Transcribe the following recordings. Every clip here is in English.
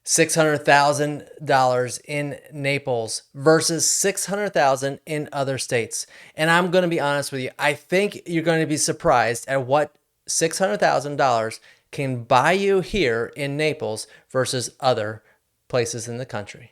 $600,000 in Naples versus $600,000 in other states. And I'm going to be honest with you, I think you're going to be surprised at what $600,000 can buy you here in Naples versus other places in the country.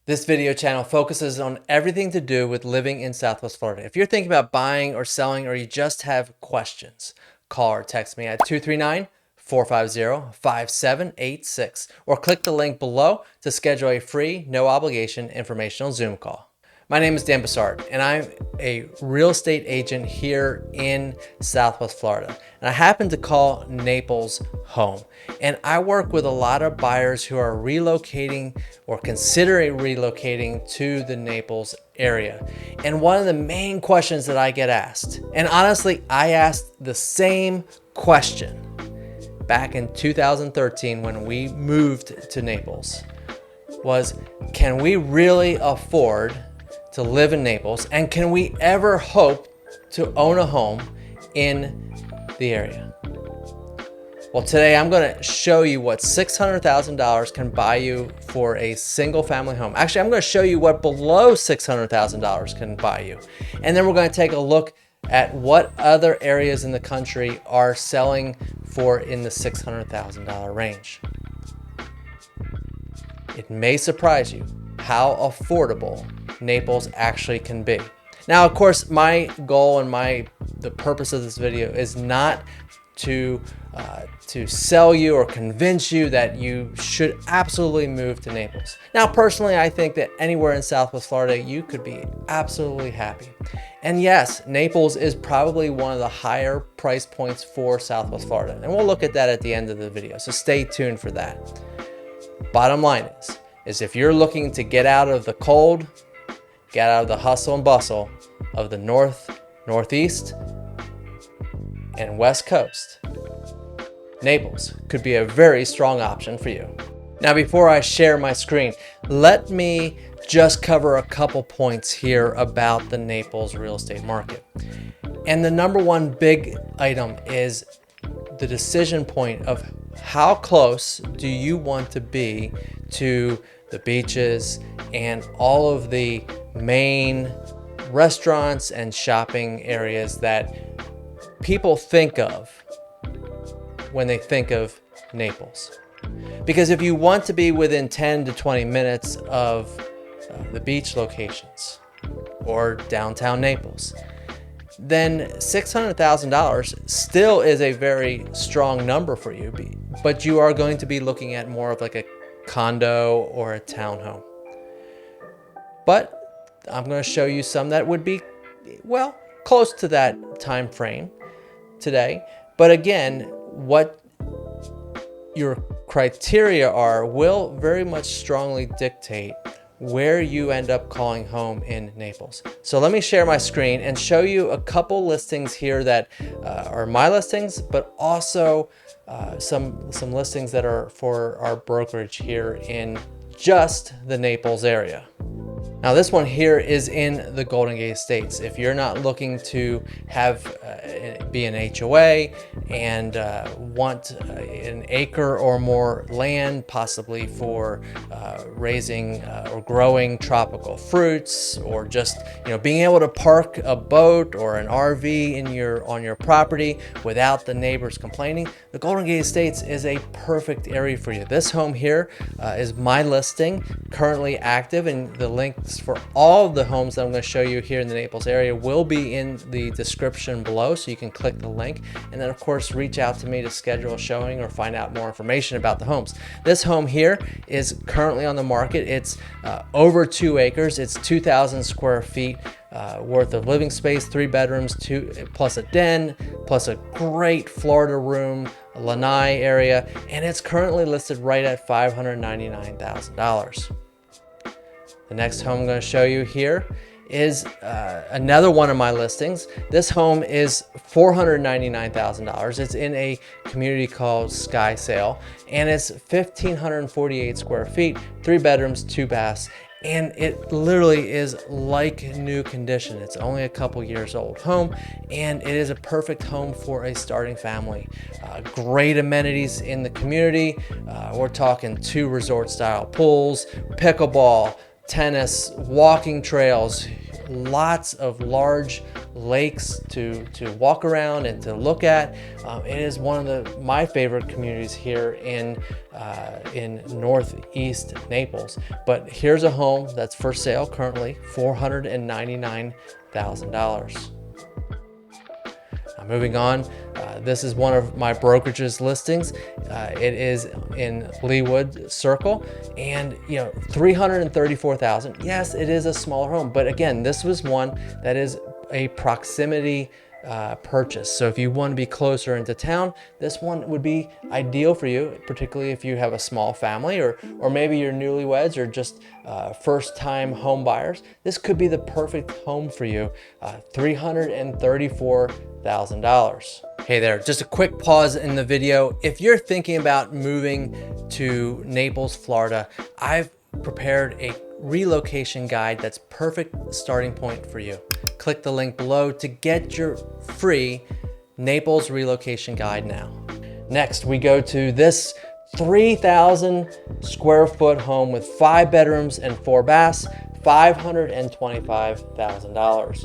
This video channel focuses on everything to do with living in Southwest Florida. If you're thinking about buying or selling, or you just have questions, call or text me at 239-450-5786 or click the link below to schedule a free, no obligation informational Zoom call. My name is Dan Bussard, and I'm a real estate agent here in Southwest Florida. And I happen to call Naples home. And I work with a lot of buyers who are relocating or considering relocating to the Naples area. And one of the main questions that I get asked, and honestly, I asked the same question back in 2013 when we moved to Naples, was, can we really afford to live in Naples, and can we ever hope to own a home in the area? Well, today I'm going to show you what $600,000 can buy you for a single family home. Actually, I'm going to show you what below $600,000 can buy you. And then we're going to take a look at what other areas in the country are selling for in the $600,000 range. It may surprise you how affordable Naples actually can be. Now, of course, my goal and the purpose of this video is not to sell you or convince you that you should absolutely move to Naples. Now, personally, I think that anywhere in Southwest Florida, you could be absolutely happy. And yes, Naples is probably one of the higher price points for Southwest Florida. And we'll look at that at the end of the video, so stay tuned for that. Bottom line is if you're looking to get out of the cold, get out of the hustle and bustle of the North, Northeast, and West Coast, Naples could be a very strong option for you. Now, before I share my screen, let me just cover a couple points here about the Naples real estate market. And the number one big item is the decision point of how close do you want to be to the beaches and all of the main restaurants and shopping areas that people think of when they think of Naples. Because if you want to be within 10 to 20 minutes of the beach locations or downtown Naples, then $600,000 still is a very strong number for you, but you are going to be looking at more of like a condo or a townhome. But I'm going to show you some that would be, well, close to that time frame today. But again, what your criteria are will very much strongly dictate where you end up calling home in Naples. So let me share my screen and show you a couple listings here that are my listings, but also some listings that are for our brokerage here in just the Naples area. Now, this one here is in the Golden Gate Estates. If you're not looking to have be an HOA and want an acre or more land, possibly for raising or growing tropical fruits, or just being able to park a boat or an RV on your property without the neighbors complaining, the Golden Gate Estates is a perfect area for you. This home here is my listing, currently active, and the links for all of the homes that I'm going to show you here in the Naples area will be in the description below, so you can click the link and then of course reach out to me to schedule a showing or find out more information about the homes. This home here is currently on the market. It's over 2 acres. It's 2,000 square feet worth of living space, 3 bedrooms, plus a den, plus a great Florida room, a lanai area, and it's currently listed right at $599,000. The next home I'm going to show you here is another one of my listings. This home is $499,000. It's in a community called Sky Sail, and it's 1,548 square feet, 3 bedrooms, 2 baths, and it literally is like new condition. It's only a couple years old home, and it is a perfect home for a starting family. Great amenities in the community. We're talking 2 resort style pools, pickleball, tennis, walking trails, lots of large lakes to walk around and to look at. It is one of my favorite communities here in Northeast Naples. But here's a home that's for sale currently, $499,000. Moving on, this is one of my brokerage's listings. It is in Leawood Circle, and you know, $334,000. Yes, it is a smaller home, but again, this was one that is a proximity purchase. So if you want to be closer into town, this one would be ideal for you, particularly if you have a small family, or maybe you're newlyweds or just first-time home buyers. This could be the perfect home for you. $334,000. Hey there, just a quick pause in the video. If you're thinking about moving to Naples, Florida, I've prepared a relocation guide that's perfect starting point for you. Click the link below to get your free Naples relocation guide now. Next, we go to this 3,000 square foot home with 5 bedrooms and 4 baths, $525,000.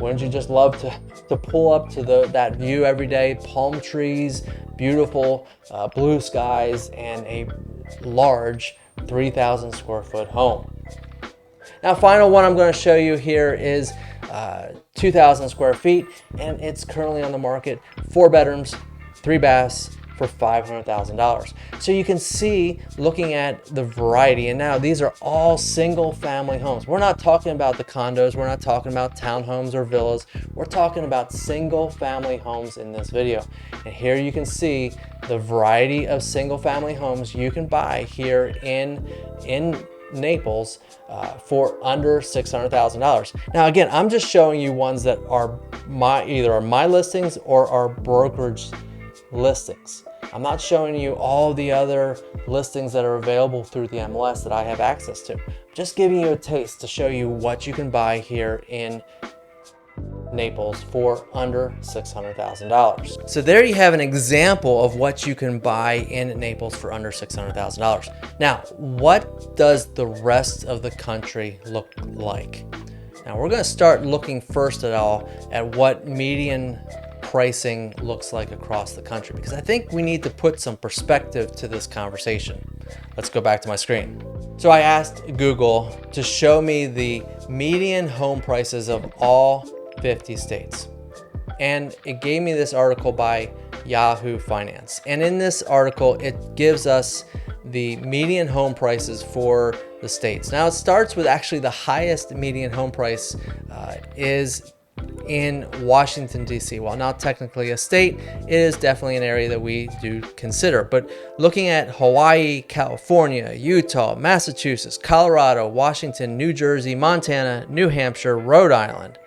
Wouldn't you just love to pull up to that view every day? Palm trees, beautiful blue skies, and a large 3,000 square foot home. Now, final one I'm going to show you here is 2,000 square feet, and it's currently on the market, 4 bedrooms, 3 baths for $500,000. So you can see, looking at the variety, and now these are all single family homes. We're not talking about the condos, we're not talking about townhomes or villas, we're talking about single family homes in this video. And here you can see the variety of single family homes you can buy here in Naples for under $600,000. Now again, I'm just showing you ones that are either my listings or our brokerage listings. I'm not showing you all the other listings that are available through the MLS that I have access to. I'm just giving you a taste to show you what you can buy here in Naples for under $600,000. So there you have an example of what you can buy in Naples for under $600,000. Now, what does the rest of the country look like? Now, we're going to start looking first at what median pricing looks like across the country, because I think we need to put some perspective to this conversation. Let's go back to my screen. So I asked Google to show me the median home prices of all 50 states. And it gave me this article by Yahoo Finance. And in this article, it gives us the median home prices for the states. Now it starts with actually the highest median home price is in Washington, D.C. While not technically a state, it is definitely an area that we do consider. But looking at Hawaii, California, Utah, Massachusetts, Colorado, Washington, New Jersey, Montana, New Hampshire, Rhode Island,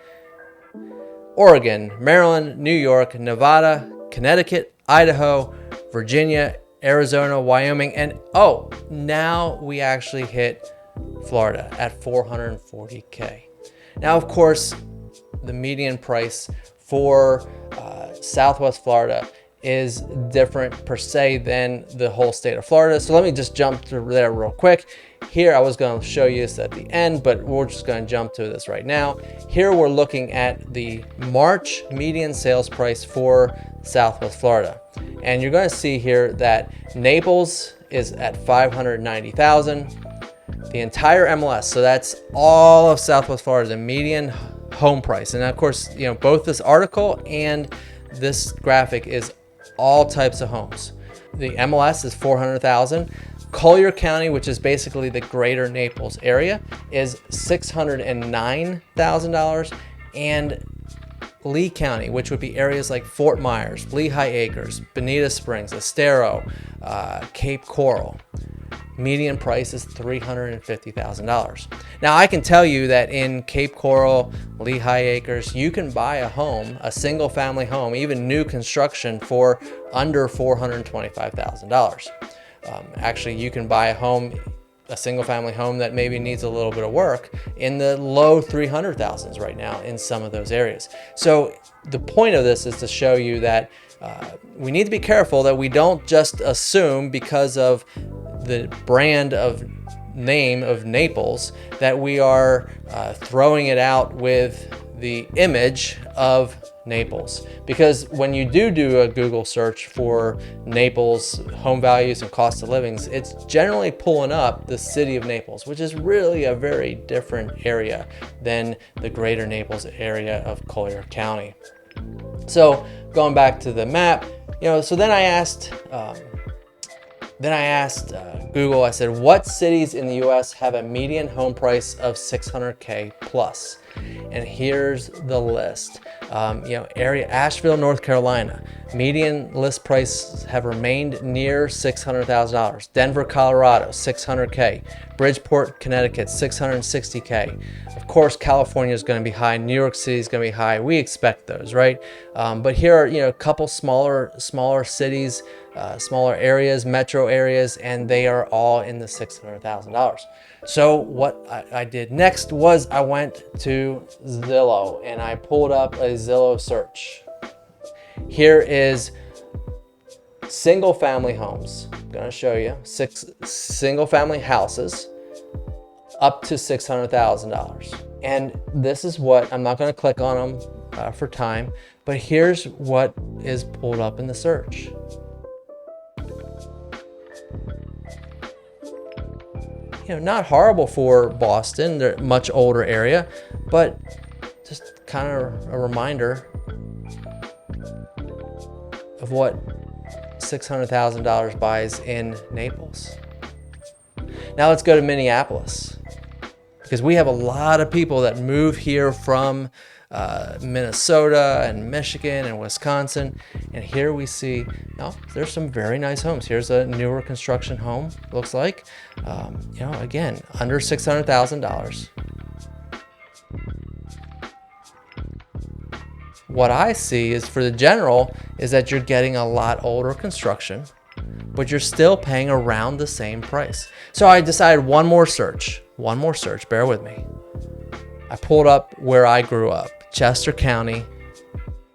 Oregon, Maryland, New York, Nevada, Connecticut, Idaho, Virginia, Arizona, Wyoming, and oh, now we actually hit Florida at $440K. Now, of course, the median price for Southwest Florida is different per se than the whole state of Florida. So let me just jump through there real quick. Here, I was going to show you this at the end, but we're just going to jump to this right now. Here, we're looking at the March median sales price for Southwest Florida. And you're going to see here that Naples is at $590,000. The entire MLS, so that's all of Southwest Florida, the median home price. And of course, you know, both this article and this graphic is all types of homes. The MLS is $400,000. Collier County, which is basically the greater Naples area, is $609,000. And Lee County, which would be areas like Fort Myers, Lehigh Acres, Bonita Springs, Estero, Cape Coral, median price is $350,000. Now, I can tell you that in Cape Coral, Lehigh Acres, you can buy a home, a single family home, even new construction, for under $425,000. Actually, you can buy a home, a single family home that maybe needs a little bit of work in the low 300,000s right now in some of those areas. So the point of this is to show you that we need to be careful that we don't just assume because of the brand of name of Naples that we are throwing it out with the image of Naples. Because when you do a Google search for Naples home values and cost of livings, it's generally pulling up the city of Naples, which is really a very different area than the greater Naples area of Collier County. So going back to the map, so then I asked Google, I said, what cities in the US have a median home price of 600K plus? And here's the list. Area Asheville, North Carolina, median list prices have remained near $600,000. Denver, Colorado, 600K. Bridgeport, Connecticut, 660K. Of course, California is going to be high. New York City is going to be high. We expect those, right? But here are a couple smaller cities, smaller areas, metro areas, and they are all in the $600,000. So what I did next was I went to Zillow and I pulled up a Zillow search. Here is single family homes. I'm gonna show you 6 single family houses up to $600,000. And this is what, I'm not gonna click on them for time, but here's what is pulled up in the search. Not horrible for Boston, they're a much older area, but just kind of a reminder of what $600,000 buys in Naples. Now let's go to Minneapolis, because we have a lot of people that move here from Minnesota and Michigan and Wisconsin, and here we see there's some very nice homes. Here's a newer construction home, looks like, again, under $600,000. What I see is for the general is that you're getting a lot older construction, but you're still paying around the same price. So I decided one more search, bear with me. I pulled up where I grew up, Chester County,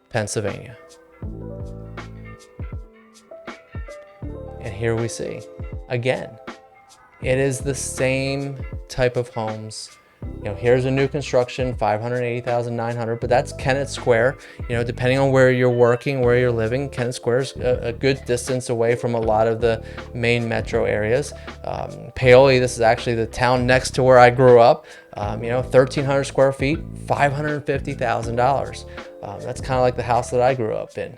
Pennsylvania. And here we see, again, it is the same type of homes. Here's a new construction, $580,900, but that's Kennett Square. Depending on where you're working, where you're living, Kennett Square is a good distance away from a lot of the main metro areas. Paoli, this is actually the town next to where I grew up. 1,300 square feet, $550,000. That's kind of like the house that I grew up in.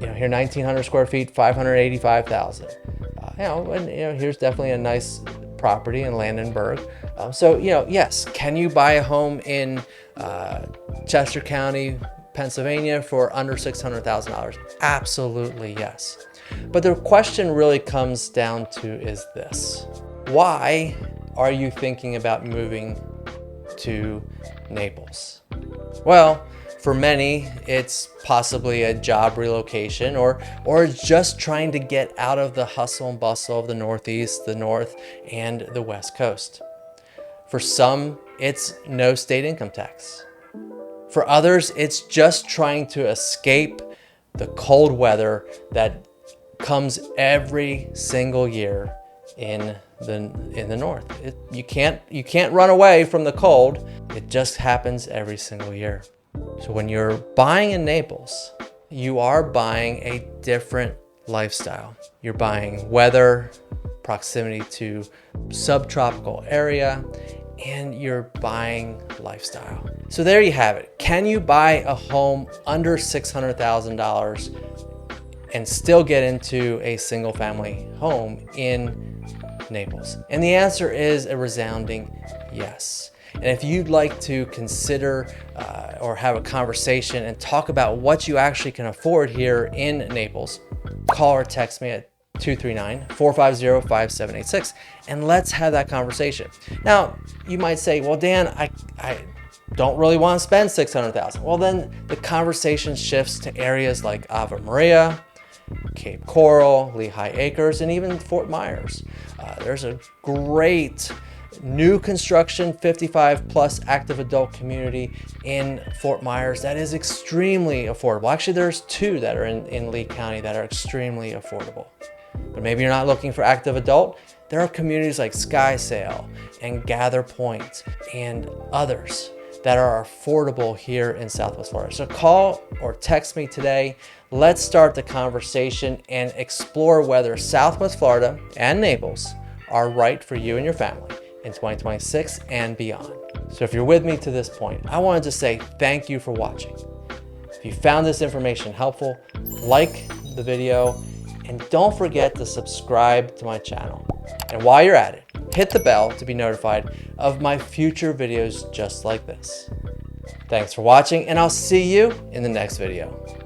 Here 1,900 square feet, $585,000. Here's definitely a nice property in Landenberg. Yes, can you buy a home in Chester County, Pennsylvania for under $600,000? Absolutely, yes. But the question really comes down to is this: why are you thinking about moving to Naples? Well, for many, it's possibly a job relocation or just trying to get out of the hustle and bustle of the Northeast, the North, and the West Coast. For some, it's no state income tax. For others, it's just trying to escape the cold weather that comes every single year in the North. You can't run away from the cold. It just happens every single year. So when you're buying in Naples, you are buying a different lifestyle. You're buying weather, proximity to subtropical area, and you're buying lifestyle. So there you have it. Can you buy a home under $600,000 and still get into a single family home in Naples? And the answer is a resounding yes. And if you'd like to consider or have a conversation and talk about what you actually can afford here in Naples, call or text me at 239-450-5786 and let's have that conversation. Now, you might say, well, Dan, I don't really want to spend $600,000. Well, then the conversation shifts to areas like Ave Maria, Cape Coral, Lehigh Acres, and even Fort Myers. There's a great new construction 55 plus active adult community in Fort Myers that is extremely affordable. Actually, there's two that are in Lee County that are extremely affordable. But maybe you're not looking for active adult. There are communities like Skysail and Gather Point and others that are affordable here in Southwest Florida. So call or text me today. Let's start the conversation and explore whether Southwest Florida and Naples are right for you and your family in 2026 and beyond. So if you're with me to this point, I wanted to say thank you for watching. If you found this information helpful, like the video and don't forget to subscribe to my channel. And while you're at it, hit the bell to be notified of my future videos just like this. Thanks for watching, and I'll see you in the next video.